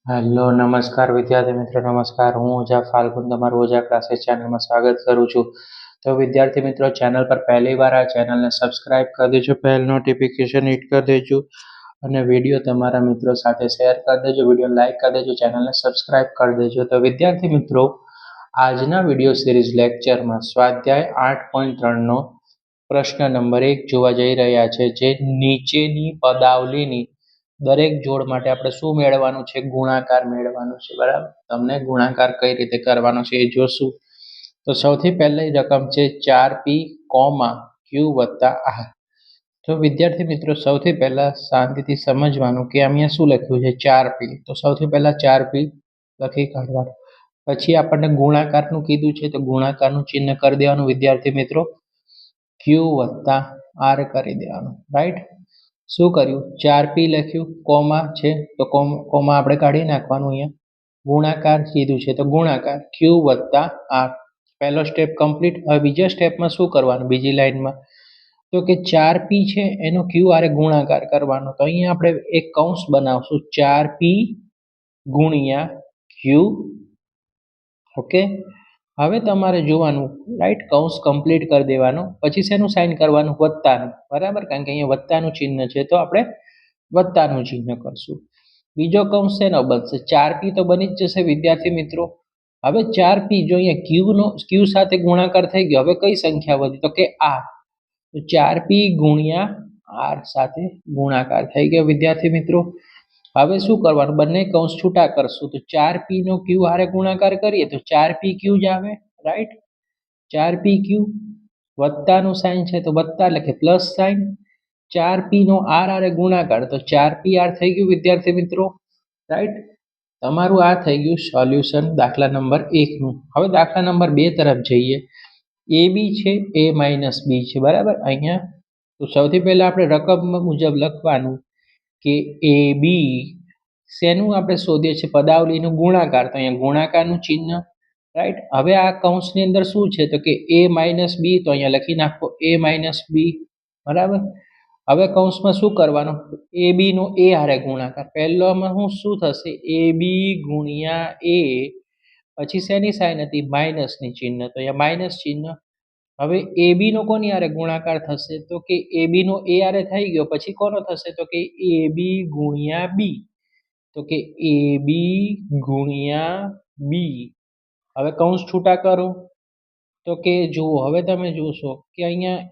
Hello નમસ્કાર વિદ્યાર્થી મિત્રો નમસ્કાર હું ઓઝા ફાલ્ગુન તમારું ઓઝા ક્લાસીસ ચેનલમાં સ્વાગત કરું છું તો વિદ્યાર્થી મિત્રો ચેનલ પર પહેલી વાર આ ચેનલને સબસ્ક્રાઇબ કરી દેજો પહેલ નોટિફિકેશન હિટ કરી દેજો અને વિડીયો તમારા મિત્રો સાથે શેર કરી દેજો વિડીયો લાઇક કરી દેજો ચેનલને સબસ્ક્રાઇબ કરી દેજો તો વિદ્યાર્થી મિત્રો આજના વિડીયો સિરીઝ લેક્ચરમાં સ્વાધ્યાય 8.3નો પ્રશ્ન નંબર 1 જોવા જઈ રહ્યા છે જે નીચેની પદાવલીની દરેક જોડ માટે આપણે શું મેળવવાનું છે ગુણાકાર મેળવવાનો છે બરાબર તમને ગુણાકાર કઈ રીતે કરવાનો છે એ જોશું તો સૌથી પહેલી રકમ છે 4p, q વત્તા r તો વિદ્યાર્થી મિત્રો સૌથી પહેલા શાંતિથી સમજવાનું કે અહીંયા શું લખ્યું છે 4p તો સૌથી પહેલા 4p લખી કાઢવાનું પછી આપણને ગુણાકારનું કીધું છે તો ગુણાકારનું ચિહ્ન કરી દેવાનું વિદ્યાર્થી મિત્રો q વત્તા r કરી દેવાનું રાઈટ શું કર્યું 4p લખ્યું કોમા છે તો કોમા આપણે કાઢી નાખવાનું અહીંયા ગુણાકાર કીધું છે તો ગુણાકાર q વત્તા r પહેલો સ્ટેપ કમ્પ્લીટ હવે બીજા સ્ટેપમાં શું કરવાનું બીજી લાઈનમાં તો કે 4p છે એનો q આરે ગુણાકાર કરવાનો તો અહીંયા આપણે એક કૌંસ બનાવશું 4p ગુણ્યા q ઓકે હવે તમારે જોવાનું રાઈટ કૌંસ કમ્પ્લીટ કરી દેવાનો પછી શેનું સાઇન કરવાનું વત્તાનું બરાબર કારણ કે અહીંયા વત્તાનું ચિહ્ન છે તો આપણે વત્તાનું ચિહ્ન કરશું બીજો કૌંસ શેનો બનશે 4p તો બની જ જશે વિદ્યાર્થી મિત્રો હવે 4p જો અહીંયા q સાથે ગુણાકાર થઈ ગયો હવે કઈ સંખ્યા વધી તો કે r તો 4p ગુણ્યા r સાથે ગુણાકાર થઈ ગયો વિદ્યાર્થી મિત્રો હવે શું કરવાનું બંને કૌંસ છૂટા કરશું તો 4p નો q હારે ગુણાકાર કરીએ તો 4pq જ આવે રાઈટ 4pq વત્તાનું સાઇન છે તો વત્તા લખે પ્લસ સાઇન 4p નો r હારે ગુણાકાર તો 4pr થઈ ગયું વિદ્યાર્થી મિત્રો રાઈટ તમારું આ થઈ ગયું સોલ્યુશન દાખલા નંબર 1 નું હવે દાખલા નંબર 2 તરફ જઈએ ab છે a - b છે બરાબર અહીંયા તો સૌથી પહેલા આપણે રકમ મુજબ લખવાનું કે ab શેનું આપણે શોધીએ છીએ પદાવલીનું ગુણાકાર તો અહીંયા ગુણાકારનું ચિહ્ન રાઈટ હવે આ કૌંસની અંદર શું છે તો કે a - b તો અહીંયા લખી નાખો a - b બરાબર હવે કૌંસમાં શું કરવાનું ab નો a હારે ગુણાકાર પહેલામાં શું થશે ab ગુણ્યા a પછી શેની સાઇન હતી માઇનસની ચિહ્ન તો અહીંયા માઇનસ ચિહ્ન હવે ab નો કોની હારે ગુણાકાર થશે તો કે ab નો a હારે થઈ ગયો પછી કોનો થશે તો કે ab ગુણ્યા b તો કે ab ગુણ્યા b હવે કૌંસ છૂટા કરો તો કે જુઓ હવે તમે જોશો કે અહીંયા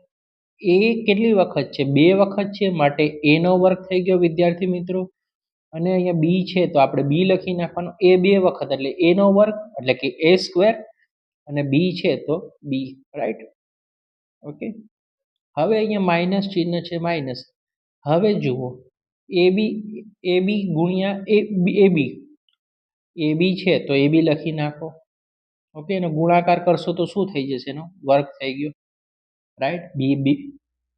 a કેટલી વખત છે બે વખત છે માટે a નો વર્ગ થઈ ગયો વિદ્યાર્થી મિત્રો અને અહીંયા b છે તો આપણે b લખી નાખવાનું a બે વખત એટલે a નો વર્ગ એટલે કે a સ્ક્વેર અને b છે તો b રાઈટ ઓકે હવે અહીંયા માઇનસ ચિહ્ન છે માઇનસ હવે જુઓ ab ગુણ્યા ab છે તો ab લખી નાખો ઓકે એનો ગુણાકાર કરશો તો શું થઈ જશે એનો વર્ગ થઈ ગયો રાઈટ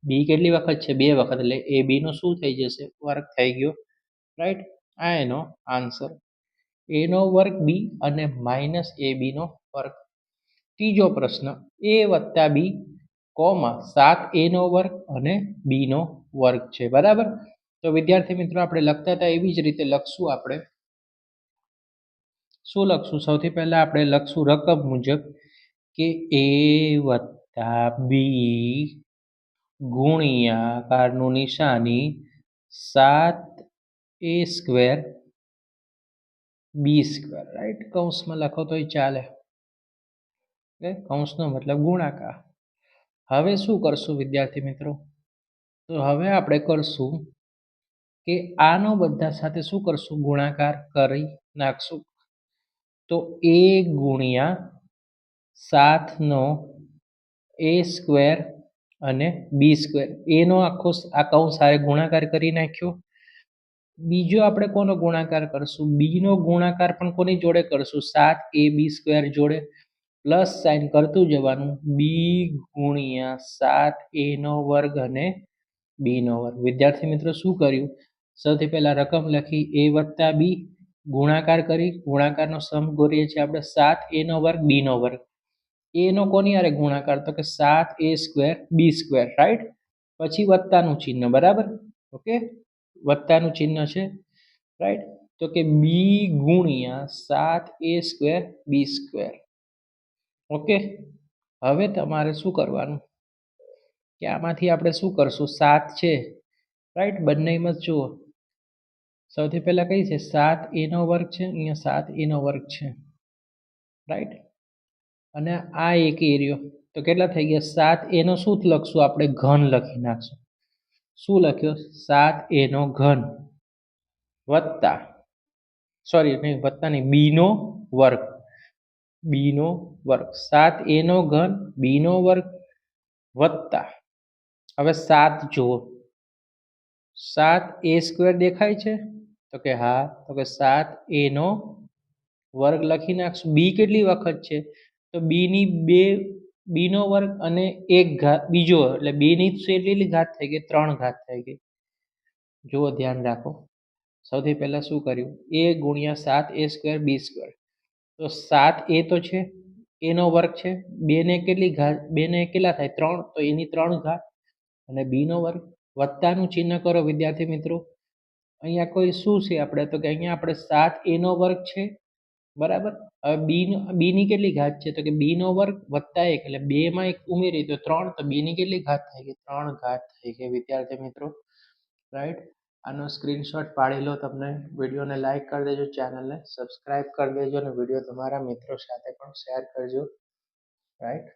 b કેટલી વખત છે બે વખત એટલે ab નો શું થઈ જશે વર્ગ થઈ ગયો રાઈટ આ એનો આન્સર a નો વર્ગ b અને માઇનસ ab નો વર્ગ ત્રીજો પ્રશ્ન a વત્તા b 7a નો વર્ગ અને b નો વર્ગ છે બરાબર તો વિદ્યાર્થી મિત્રો આપણે લખતા હતા એવી જ રીતે લખશું આપણે શું લખશું સૌથી પહેલા આપણે લખશું રકમ મુજબ કે a વત્તા b ગુણ્યા કારનું નિશાની 7a square b square right કૌંસમાં લખો તોય ચાલે કૌંસનો મતલબ ગુણાકાર હવે શું કરશું વિદ્યાર્થી મિત્રો તો હવે આપણે કરશું કે આનો બધા સાથે શું કરશું ગુણાકાર કરી નાખશું તો a ગુણ્યા 7 નો a સ્ક્વેર અને b સ્ક્વેર a નો આખો આ કૌંસ સાથે ગુણાકાર કરી નાખ્યો બીજો આપણે કોનો ગુણાકાર કરશું b નો ગુણાકાર પણ કોની જોડે કરશું 7ab સ્ક્વેર જોડે પ્લસ સાઇન કરતું જવાનું b ગુણ્યા 7a નો વર્ગ અને b નો વર્ગ વિદ્યાર્થી મિત્રો શું કર્યું સૌથી પહેલા રકમ લખી a વત્તા b ગુણાકાર કરી ગુણાકારનો સમ કરીએ છીએ આપણે 7a નો વર્ગ b નો વર્ગ a નો કોની હારે ગુણાકાર તો કે 7a square b square right પછી વત્તાનું ચિહ્ન બરાબર ઓકે વત્તાનું ચિહ્ન છે રાઈટ તો કે બી ગુણ્યા 7a² b². ઓકે, હવે તમારે શું કરવાનું કે આમાંથી આપણે શું કરશું, 7 છે રાઈટ, બંનેમાં જુઓ સૌથી પહેલા કઈ છે 7a² છે, અહીંયા 7a² છે રાઈટ, અને આ એક એરિયો તો કેટલા થઈ ગયા 7a નો શું લખશું આપણે, ઘન લખી નાખશું. શું લખ્યો 7a² વત્તા, સોરી નહીં વત્તા નહીં, b², b², 7a³ b² વત્તા, હવે 7 જુઓ 7a² દેખાય છે તો કે હા, તો કે 7a² લખી નાખશું. બી કેટલી વખત છે તો b² અને 1 ઘાત બીજો, એટલે 2 ની કેટલી ઘાત થઈ ગઈ, 3 ઘાત થઈ ગઈ. જુઓ ધ્યાન રાખો, સૌથી પહેલા શું કર્યું, a ગુણ્યા 7a² b², તો 7a તો છે, a² છે, 2 ને કેટલી ઘાત, 2 ને કેટલા થાય 3, તો એની 3 ઘાત, અને b² વત્તાનું ચિહ્ન કરો વિદ્યાર્થી મિત્રો. અહીંયા કોઈ શું છે આપણે, તો કે અહીંયા આપણે 7a² છે બરાબર. હવે b ની કેટલી ઘાત છે તો કે b² વત્તા 1, એટલે 2 માં 1 ઉમેરી તો 3, તો b ની કેટલી ઘાત થઈ ગઈ, 3 ઘાત થઈ ગઈ વિદ્યાર્થી મિત્રો રાઈટ. આનો સ્ક્રીનશોટ પાડી લો, તમને વિડીયોને લાઈક કરી દેજો, ચેનલને સબસ્ક્રાઇબ કરી દેજો, અને વિડીયો તમારા મિત્રો સાથે પણ શેર કરજો રાઈટ.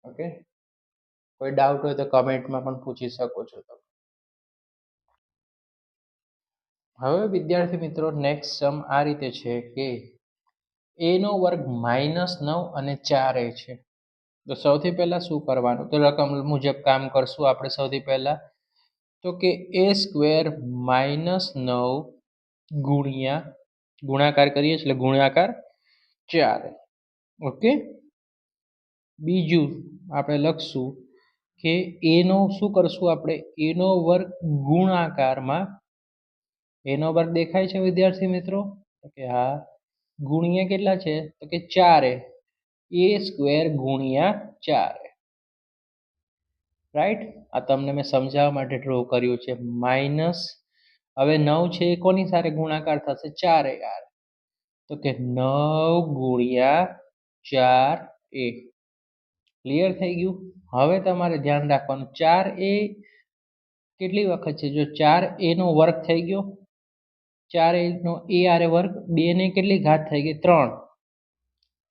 ઓકે, કોઈ ડાઉટ હોય તો કમેન્ટમાં પણ પૂછી શકો છો તમે. હવે વિદ્યાર્થી મિત્રો નેક્સ્ટ સમ આ રીતે છે કે a² -9 અને 4a છે. તો સૌથી પહેલા શું કરવાનું, તો રકમ મુજબ કામ કરશું આપણે. સૌથી પહેલા તો કે a² -9 ગુણ્યા, ગુણાકાર કરીએ એટલે ગુણાકાર 4. ઓકે, બીજું આપણે લખશું કે a નો શું કરશું આપણે, a² ગુણાકારમાં, a² દેખાય છે વિદ્યાર્થી મિત્રો તો કે હા, ગુણ્યા કેટલા છે તો કે 4a, a² ગુણ્યા 4a રાઈટ. આ તમને મેં સમજાવવા માટે ડ્રો કર્યું છે. માઇનસ, હવે 9 છે એ કોની સાથે ગુણાકાર થશે, 4a, તો કે 9 ગુણ્યા 4a. ક્લિયર થઈ ગયું. હવે તમારે ધ્યાન રાખવાનું, 4a કેટલી વખત છે, જો 4a² થઈ ગયો, 4a નો a² 2 ને કેટલી ઘાત થઈ ગઈ, 3.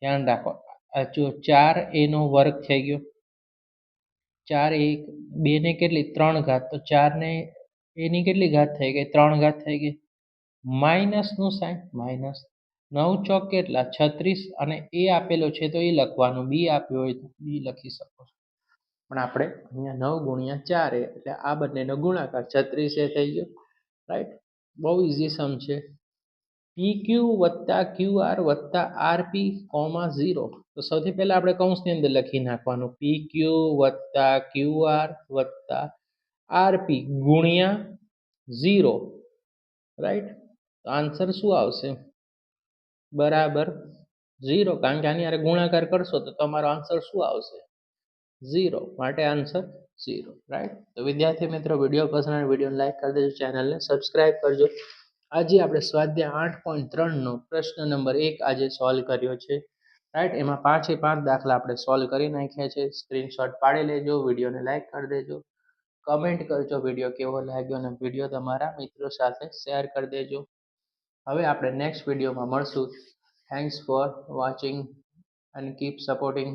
ધ્યાન રાખો, આ જો 4a² થઈ ગયો, 4a 2 ને કેટલી 3 ઘાત, તો 4 ને a ની કેટલી ઘાત થઈ ગઈ, 3 ઘાત થઈ ગઈ. માઇનસ નું સાઈન, માઇનસ 9 ચોક કેટલા 36, અને a આપેલો છે તો એ લખવાનું, b આપ્યો હોય તો b લખી શકો છો, પણ આપણે અહીંયા 9 ગુણ્યા 4a એટલે આ બંનેનો ગુણાકાર 36a થઈ ગયો રાઈટ. બહુ ઇઝી સમ છે. PQ વત્તા QR વત્તા RP, 0. તો સૌથી પહેલા આપણે કૌંસની અંદર લખી નાખવાનું, PQ વત્તા QR વત્તા RP ગુણ્યા 0 રાઈટ. તો આન્સર શું આવશે, બરાબર 0, કારણ કે આની હારે ગુણાકાર કરશો તો તમારો આન્સર શું આવશે, 0, માટે આન્સર 0 રાઈટ. તો વિદ્યાર્થી મિત્રો વિડીયો પસંદ આવે વિડીયોને લાઈક કરી દેજો, ચેનલને સબસ્ક્રાઇબ કરજો. આજે આપણે સ્વાધ્યાય 8.3 નો પ્રશ્ન નંબર 1 આજે સોલ્વ કર્યો છે રાઈટ. એમાં 5 દાખલા આપણે સોલ્વ કરી નાખ્યા છે. સ્ક્રીનશોટ પાડી લેજો, વિડીયોને લાઈક કરી દેજો, કમેન્ટ કરજો વિડીયો કેવો લાગ્યો, અને વિડીયો તમારા મિત્રો સાથે શેર કરી દેજો. હવે આપણે નેક્સ્ટ વિડીયોમાં મળશું. Thanks for watching and keep supporting